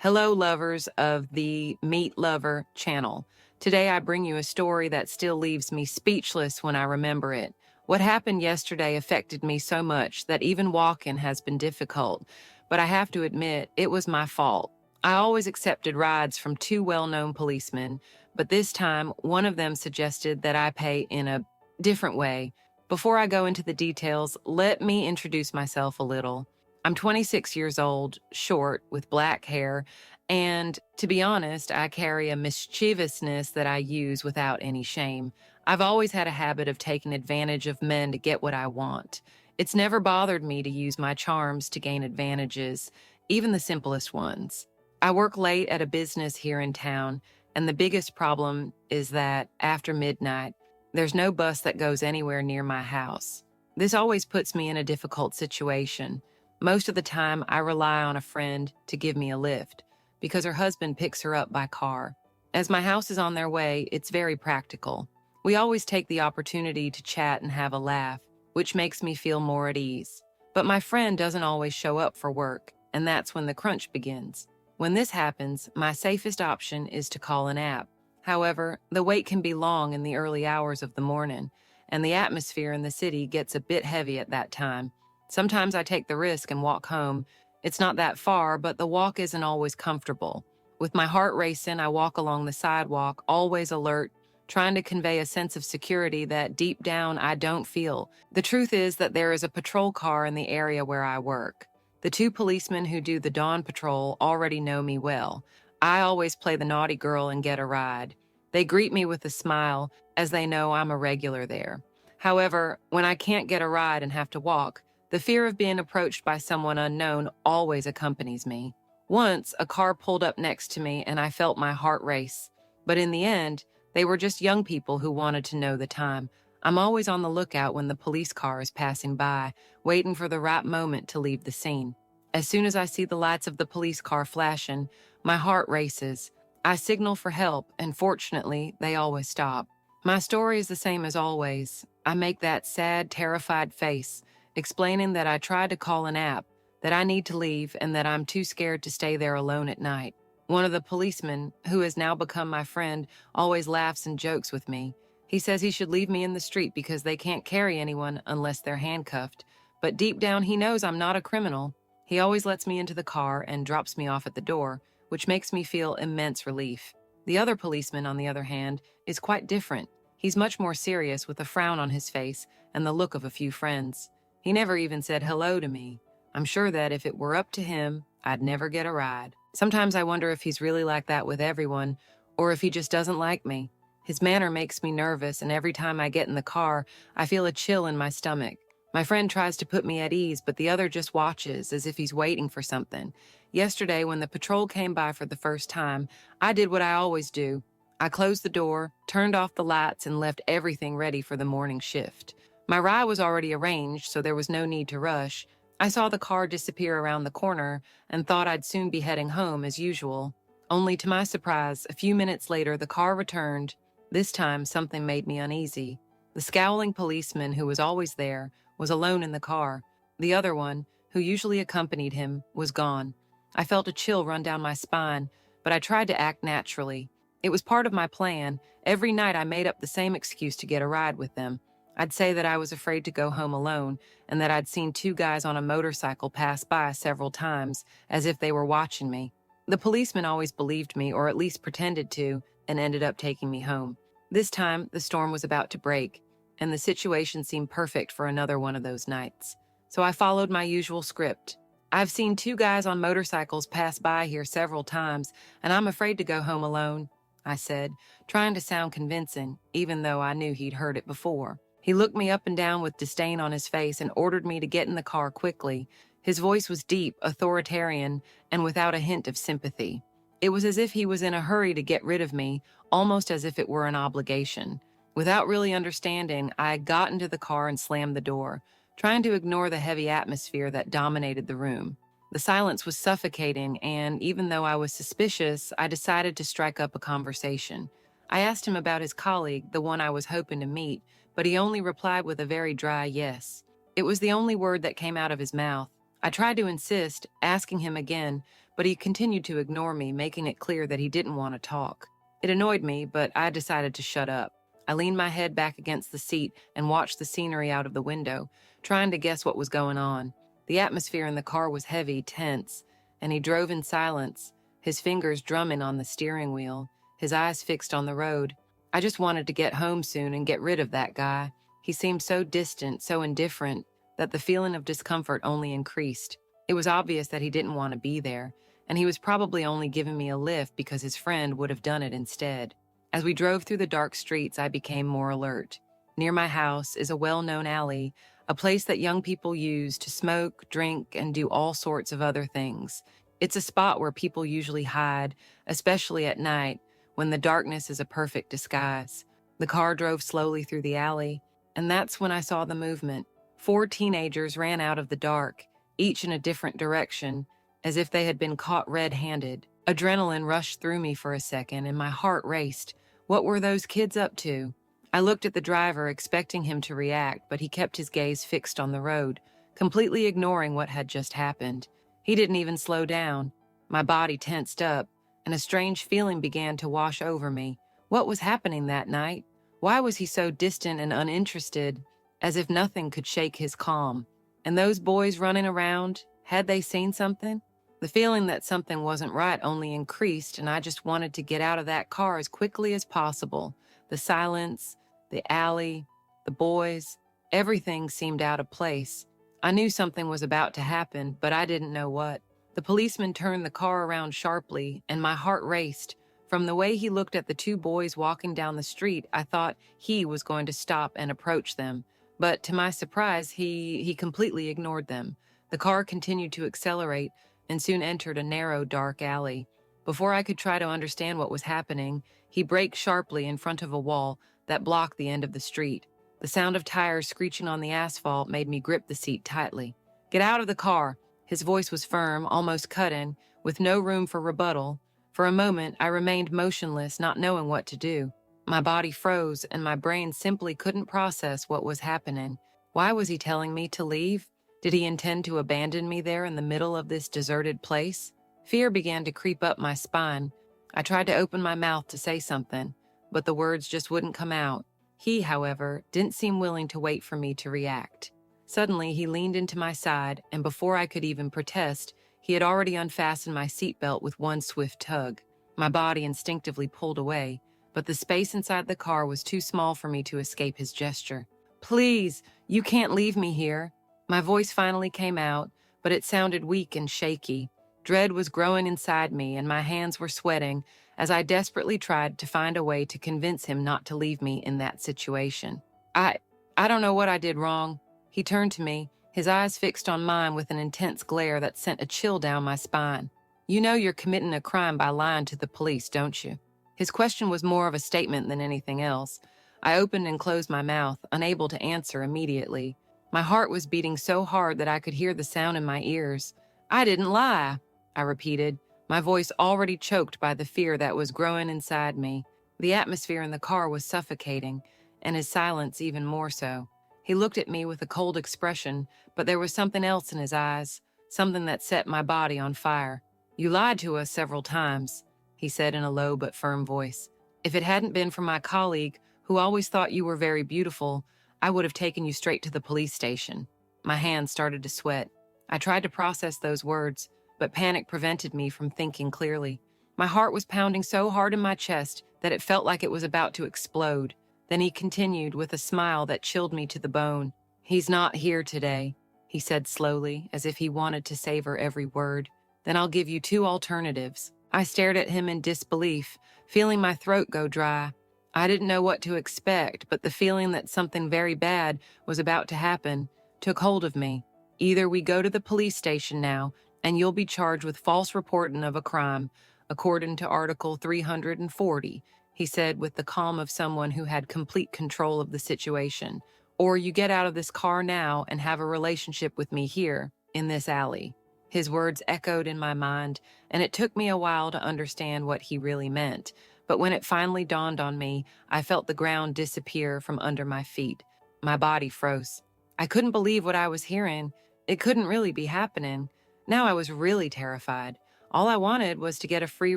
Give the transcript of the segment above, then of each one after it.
Hello, lovers of the Meat Lover channel. Today I bring you a story that still leaves me speechless when I remember it. What happened yesterday affected me so much that even walking has been difficult, but I have to admit it was my fault. I always accepted rides from two well-known policemen, but this time one of them suggested that I pay in a different way. Before I go into the details, let me introduce myself a little. I'm 26 years old, short, with black hair, and to be honest, I carry a mischievousness that I use without any shame. I've always had a habit of taking advantage of men to get what I want. It's never bothered me to use my charms to gain advantages, even the simplest ones. I work late at a business here in town, and the biggest problem is that after midnight, there's no bus that goes anywhere near my house. This always puts me in a difficult situation. Most of the time, I rely on a friend to give me a lift because her husband picks her up by car. As my house is on their way, it's very practical. We always take the opportunity to chat and have a laugh, which makes me feel more at ease. But my friend doesn't always show up for work, and that's when the crunch begins. When this happens, my safest option is to call an app. However, the wait can be long in the early hours of the morning, and the atmosphere in the city gets a bit heavy at that time. Sometimes I take the risk and walk home. It's not that far, but the walk isn't always comfortable. With my heart racing, I walk along the sidewalk, always alert, trying to convey a sense of security that deep down I don't feel. The truth is that there is a patrol car in the area where I work. The two policemen who do the dawn patrol already know me well. I always play the naughty girl and get a ride. They greet me with a smile, as they know I'm a regular there. However, when I can't get a ride and have to walk, the fear of being approached by someone unknown always accompanies me. Once, a car pulled up next to me and I felt my heart race. But in the end, they were just young people who wanted to know the time. I'm always on the lookout when the police car is passing by, waiting for the right moment to leave the scene. As soon as I see the lights of the police car flashing, my heart races. I signal for help, and fortunately, they always stop. My story is the same as always. I make that sad, terrified face, explaining that I tried to call an app, that I need to leave, and that I'm too scared to stay there alone at night. One of the policemen, who has now become my friend, always laughs and jokes with me. He says he should leave me in the street because they can't carry anyone unless they're handcuffed. But deep down, he knows I'm not a criminal. He always lets me into the car and drops me off at the door, which makes me feel immense relief. The other policeman, on the other hand, is quite different. He's much more serious, with a frown on his face and the look of a few friends. He never even said hello to me. I'm sure that if it were up to him, I'd never get a ride. Sometimes I wonder if he's really like that with everyone, or if he just doesn't like me. His manner makes me nervous, and every time I get in the car, I feel a chill in my stomach. My friend tries to put me at ease, but the other just watches as if he's waiting for something. Yesterday, when the patrol came by for the first time, I did what I always do. I closed the door, turned off the lights, and left everything ready for the morning shift. My ride was already arranged, so there was no need to rush. I saw the car disappear around the corner and thought I'd soon be heading home as usual. Only to my surprise, a few minutes later, the car returned. This time, something made me uneasy. The scowling policeman who was always there was alone in the car. The other one, who usually accompanied him, was gone. I felt a chill run down my spine, but I tried to act naturally. It was part of my plan. Every night I made up the same excuse to get a ride with them. I'd say that I was afraid to go home alone and that I'd seen two guys on a motorcycle pass by several times, as if they were watching me. The policeman always believed me, or at least pretended to, and ended up taking me home. This time, the storm was about to break, and the situation seemed perfect for another one of those nights. So I followed my usual script. I've seen two guys on motorcycles pass by here several times, and I'm afraid to go home alone, I said, trying to sound convincing, even though I knew he'd heard it before. He looked me up and down with disdain on his face and ordered me to get in the car quickly. His voice was deep, authoritarian, and without a hint of sympathy. It was as if he was in a hurry to get rid of me, almost as if it were an obligation. Without really understanding, I got into the car and slammed the door, trying to ignore the heavy atmosphere that dominated the room. The silence was suffocating, and even though I was suspicious, I decided to strike up a conversation. I asked him about his colleague, the one I was hoping to meet, but he only replied with a very dry yes. It was the only word that came out of his mouth. I tried to insist, asking him again, but but he continued to ignore me, making it clear that he didn't want to talk. It annoyed me, but I decided to shut up. I leaned my head back against the seat and watched the scenery out of the window, trying to guess what was going on. The atmosphere in the car was heavy, tense, and he drove in silence, his fingers drumming on the steering wheel, his eyes fixed on the road. I just wanted to get home soon and get rid of that guy. He seemed so distant, so indifferent, that the feeling of discomfort only increased. It was obvious that he didn't want to be there, and he was probably only giving me a lift because his friend would have done it instead. As we drove through the dark streets, I became more alert. Near my house is a well-known alley, a place that young people use to smoke, drink, and do all sorts of other things. It's a spot where people usually hide, especially at night, when the darkness is a perfect disguise. The car drove slowly through the alley, and that's when I saw the movement. 4 teenagers ran out of the dark, each in a different direction, as if they had been caught red-handed. Adrenaline rushed through me for a second, and my heart raced. What were those kids up to? I looked at the driver, expecting him to react, but he kept his gaze fixed on the road, completely ignoring what had just happened. He didn't even slow down. My body tensed up, and a strange feeling began to wash over me. What was happening that night? Why was he so distant and uninterested, as if nothing could shake his calm? And those boys running around, had they seen something? The feeling that something wasn't right only increased, and I just wanted to get out of that car as quickly as possible. The silence, the alley, the boys, everything seemed out of place. I knew something was about to happen, but I didn't know what. The policeman turned the car around sharply, and my heart raced. From the way he looked at the 2 boys walking down the street, I thought he was going to stop and approach them. But to my surprise, he completely ignored them. The car continued to accelerate and soon entered a narrow, dark alley. Before I could try to understand what was happening, he braked sharply in front of a wall that blocked the end of the street. The sound of tires screeching on the asphalt made me grip the seat tightly. "Get out of the car." His voice was firm, almost cutting, with no room for rebuttal. For a moment, I remained motionless, not knowing what to do. My body froze, and my brain simply couldn't process what was happening. Why was he telling me to leave? Did he intend to abandon me there in the middle of this deserted place? Fear began to creep up my spine. I tried to open my mouth to say something, but the words just wouldn't come out. He, however, didn't seem willing to wait for me to react. Suddenly, he leaned into my side, and before I could even protest, he had already unfastened my seatbelt with one swift tug. My body instinctively pulled away, but the space inside the car was too small for me to escape his gesture. "Please, you can't leave me here." My voice finally came out, but it sounded weak and shaky. Dread was growing inside me, and my hands were sweating as I desperately tried to find a way to convince him not to leave me in that situation. I don't know what I did wrong." He turned to me, his eyes fixed on mine with an intense glare that sent a chill down my spine. "You know you're committing a crime by lying to the police, don't you?" His question was more of a statement than anything else. I opened and closed my mouth, unable to answer immediately. My heart was beating so hard that I could hear the sound in my ears. "I didn't lie," I repeated, my voice already choked by the fear that was growing inside me. The atmosphere in the car was suffocating, and his silence even more so. He looked at me with a cold expression, but there was something else in his eyes, something that set my body on fire. "You lied to us several times," he said in a low but firm voice. "If it hadn't been for my colleague, who always thought you were very beautiful, I would have taken you straight to the police station." My hands started to sweat. I tried to process those words, but panic prevented me from thinking clearly. My heart was pounding so hard in my chest that it felt like it was about to explode. Then he continued with a smile that chilled me to the bone. "He's not here today," he said slowly, as if he wanted to savor every word. "Then I'll give you 2 alternatives." I stared at him in disbelief, feeling my throat go dry. I didn't know what to expect, but the feeling that something very bad was about to happen took hold of me. "Either we go to the police station now, and you'll be charged with false reporting of a crime, according to Article 340, he said with the calm of someone who had complete control of the situation. "Or you get out of this car now and have a relationship with me here, in this alley." His words echoed in my mind, and it took me a while to understand what he really meant. But when it finally dawned on me, I felt the ground disappear from under my feet. My body froze. I couldn't believe what I was hearing. It couldn't really be happening. Now I was really terrified, All I wanted was to get a free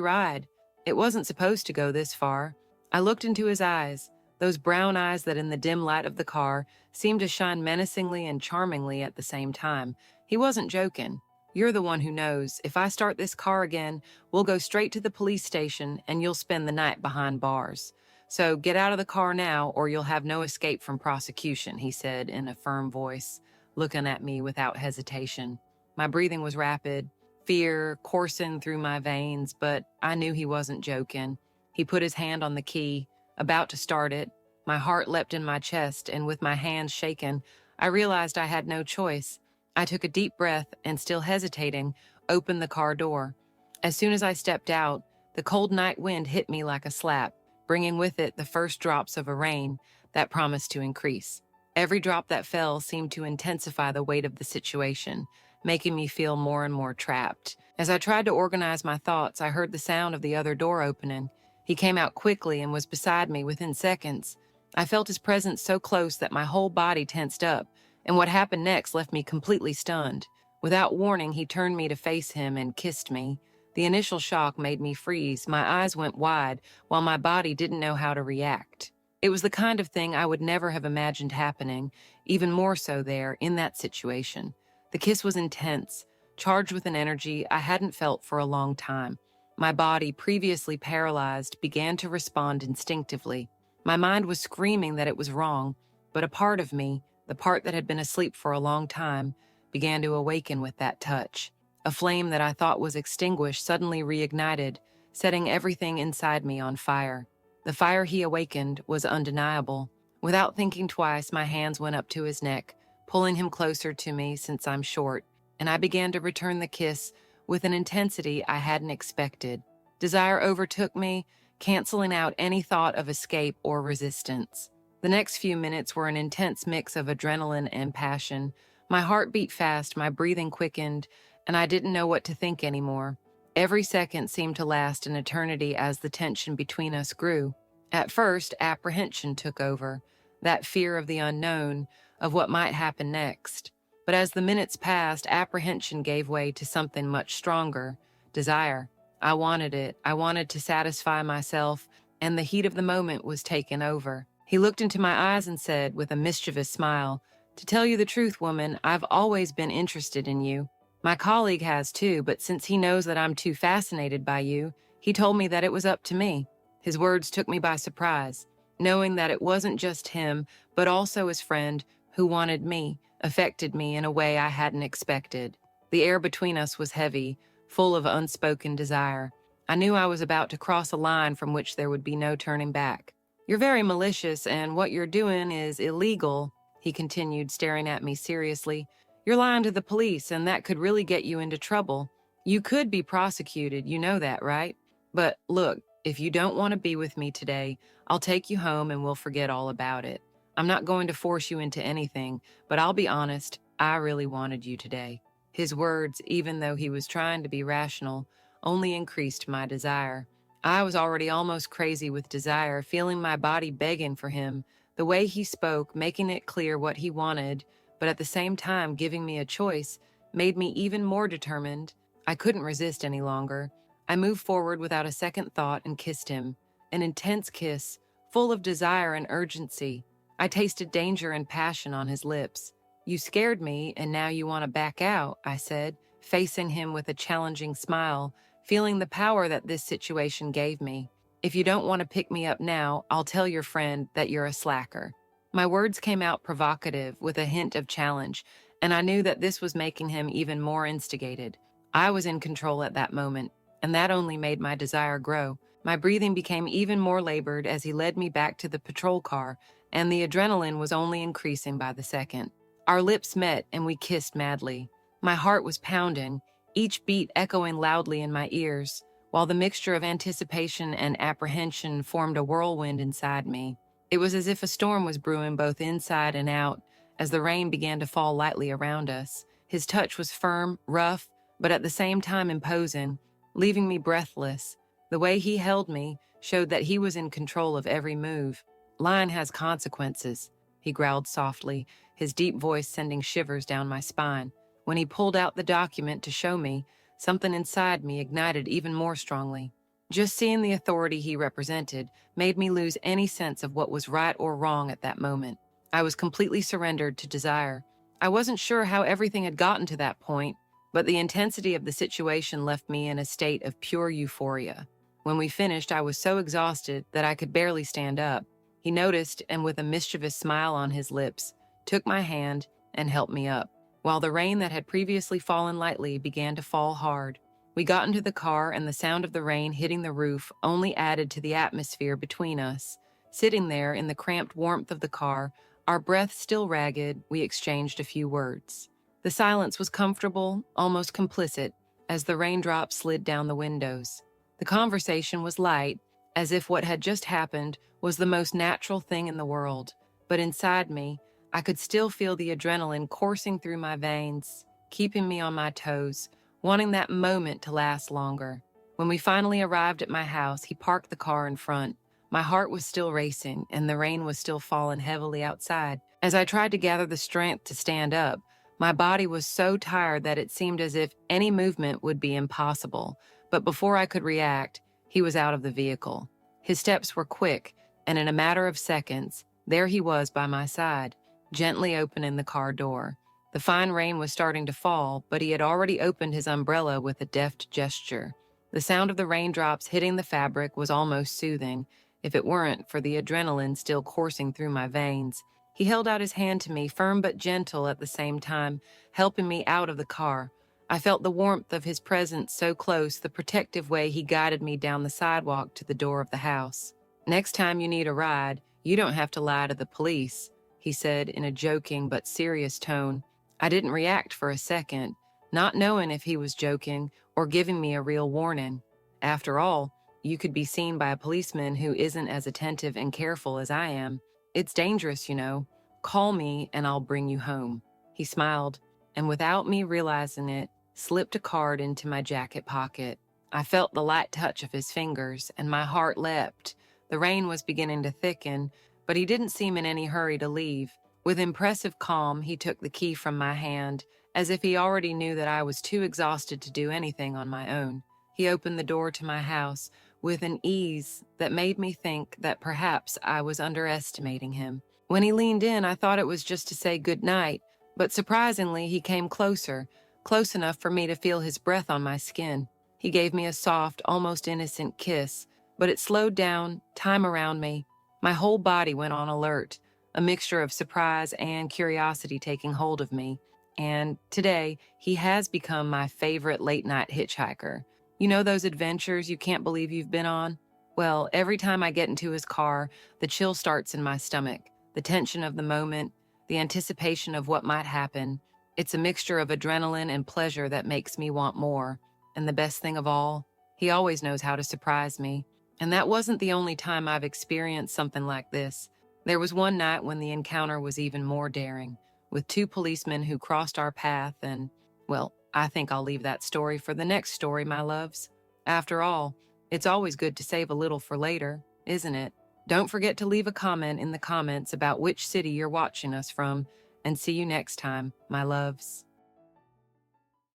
ride. It wasn't supposed to go this far. I looked into his eyes, those brown eyes that in the dim light of the car seemed to shine menacingly and charmingly at the same time. He wasn't joking. You're the one who knows. If I start this car again, we'll go straight to the police station and you'll spend the night behind bars. So get out of the car now or you'll have no escape from prosecution, he said in a firm voice, looking at me without hesitation. My breathing was rapid, fear coursing through my veins, but I knew he wasn't joking. He put his hand on the key, about to start it. My heart leapt in my chest, and with my hands shaken, I realized I had no choice. I took a deep breath and, still hesitating, opened the car door. As soon as I stepped out, the cold night wind hit me like a slap, bringing with it the first drops of a rain that promised to increase. Every drop that fell seemed to intensify the weight of the situation, making me feel more and more trapped. As I tried to organize my thoughts, I heard the sound of the other door opening. He came out quickly and was beside me within seconds. I felt his presence so close that my whole body tensed up, and what happened next left me completely stunned. Without warning, he turned me to face him and kissed me. The initial shock made me freeze. My eyes went wide, while my body didn't know how to react. It was the kind of thing I would never have imagined happening, even more so there, in that situation. The kiss was intense, charged with an energy I hadn't felt for a long time. My body, previously paralyzed, began to respond instinctively. My mind was screaming that it was wrong, but a part of me, the part that had been asleep for a long time, began to awaken with that touch. A flame that I thought was extinguished suddenly reignited, setting everything inside me on fire. The fire he awakened was undeniable. Without thinking twice, my hands went up to his neck, pulling him closer to me since I'm short, and I began to return the kiss with an intensity I hadn't expected. Desire overtook me, canceling out any thought of escape or resistance. The next few minutes were an intense mix of adrenaline and passion. My heart beat fast, my breathing quickened, and I didn't know what to think anymore. Every second seemed to last an eternity as the tension between us grew. At first, apprehension took over, that fear of the unknown, of what might happen next. But as the minutes passed, apprehension gave way to something much stronger, desire. I wanted it. I wanted to satisfy myself, and the heat of the moment was taken over. He looked into my eyes and said, with a mischievous smile, "To tell you the truth, woman, I've always been interested in you. My colleague has too, but since he knows that I'm too fascinated by you, he told me that it was up to me." His words took me by surprise, knowing that it wasn't just him, but also his friend who wanted me, affected me in a way I hadn't expected. The air between us was heavy, full of unspoken desire. I knew I was about to cross a line from which there would be no turning back. "You're very malicious, and what you're doing is illegal," he continued, staring at me seriously. "You're lying to the police, and that could really get you into trouble. You could be prosecuted, you know that, right? But look, if you don't want to be with me today, I'll take you home and we'll forget all about it. I'm not going to force you into anything, but I'll be honest, I really wanted you today." His words, even though he was trying to be rational, only increased my desire. I was already almost crazy with desire, feeling my body begging for him. The way he spoke, making it clear what he wanted, but at the same time giving me a choice, made me even more determined. I couldn't resist any longer. I moved forward without a second thought and kissed him. An intense kiss, full of desire and urgency. I tasted danger and passion on his lips. "You scared me, and now you want to back out," I said, facing him with a challenging smile, feeling the power that this situation gave me. "If you don't want to pick me up now, I'll tell your friend that you're a slacker." My words came out provocative, with a hint of challenge, and I knew that this was making him even more instigated. I was in control at that moment, and that only made my desire grow. My breathing became even more labored as he led me back to the patrol car, and the adrenaline was only increasing by the second. Our lips met, and we kissed madly. My heart was pounding, each beat echoing loudly in my ears, while the mixture of anticipation and apprehension formed a whirlwind inside me. It was as if a storm was brewing both inside and out, as the rain began to fall lightly around us. His touch was firm, rough, but at the same time imposing, leaving me breathless. The way he held me showed that he was in control of every move. "Lying has consequences," he growled softly, his deep voice sending shivers down my spine. When he pulled out the document to show me, something inside me ignited even more strongly. Just seeing the authority he represented made me lose any sense of what was right or wrong at that moment. I was completely surrendered to desire. I wasn't sure how everything had gotten to that point, but the intensity of the situation left me in a state of pure euphoria. When we finished, I was so exhausted that I could barely stand up. He noticed, and with a mischievous smile on his lips, took my hand and helped me up, while the rain that had previously fallen lightly began to fall hard. We got into the car, and the sound of the rain hitting the roof only added to the atmosphere between us. Sitting there in the cramped warmth of the car, our breath still ragged, we exchanged a few words. The silence was comfortable, almost complicit, as the raindrops slid down the windows. The conversation was light, as if what had just happened was the most natural thing in the world. But inside me, I could still feel the adrenaline coursing through my veins, keeping me on my toes, wanting that moment to last longer. When we finally arrived at my house, he parked the car in front. My heart was still racing, and the rain was still falling heavily outside. As I tried to gather the strength to stand up, my body was so tired that it seemed as if any movement would be impossible. But before I could react, he was out of the vehicle. His steps were quick, and in a matter of seconds, there he was by my side, gently opening the car door. The fine rain was starting to fall, but he had already opened his umbrella with a deft gesture. The sound of the raindrops hitting the fabric was almost soothing, if it weren't for the adrenaline still coursing through my veins. He held out his hand to me, firm but gentle at the same time, helping me out of the car. I felt the warmth of his presence so close, the protective way he guided me down the sidewalk to the door of the house. "Next time you need a ride, you don't have to lie to the police," he said in a joking but serious tone. I didn't react for a second, not knowing if he was joking or giving me a real warning. After all, you could be seen by a policeman who isn't as attentive and careful as I am. It's dangerous, you know. Call me and I'll bring you home. He smiled, and without me realizing it, slipped a card into my jacket pocket. I felt the light touch of his fingers, and my heart leapt. The rain was beginning to thicken, but he didn't seem in any hurry to leave. With impressive calm, he took the key from my hand, as if he already knew that I was too exhausted to do anything on my own. He opened the door to my house with an ease that made me think that perhaps I was underestimating him. When he leaned in, I thought it was just to say good night, but surprisingly, he came closer, close enough for me to feel his breath on my skin. He gave me a soft, almost innocent kiss, but it slowed down, time around me. My whole body went on alert, a mixture of surprise and curiosity taking hold of me. And today, he has become my favorite late-night hitchhiker. You know those adventures you can't believe you've been on? Well, every time I get into his car, the chill starts in my stomach, the tension of the moment, the anticipation of what might happen. It's a mixture of adrenaline and pleasure that makes me want more. And the best thing of all, he always knows how to surprise me. And that wasn't the only time I've experienced something like this. There was one night when the encounter was even more daring, with two policemen who crossed our path and, well, I think I'll leave that story for the next story, my loves. After all, it's always good to save a little for later, isn't it? Don't forget to leave a comment in the comments about which city you're watching us from, and see you next time, my loves.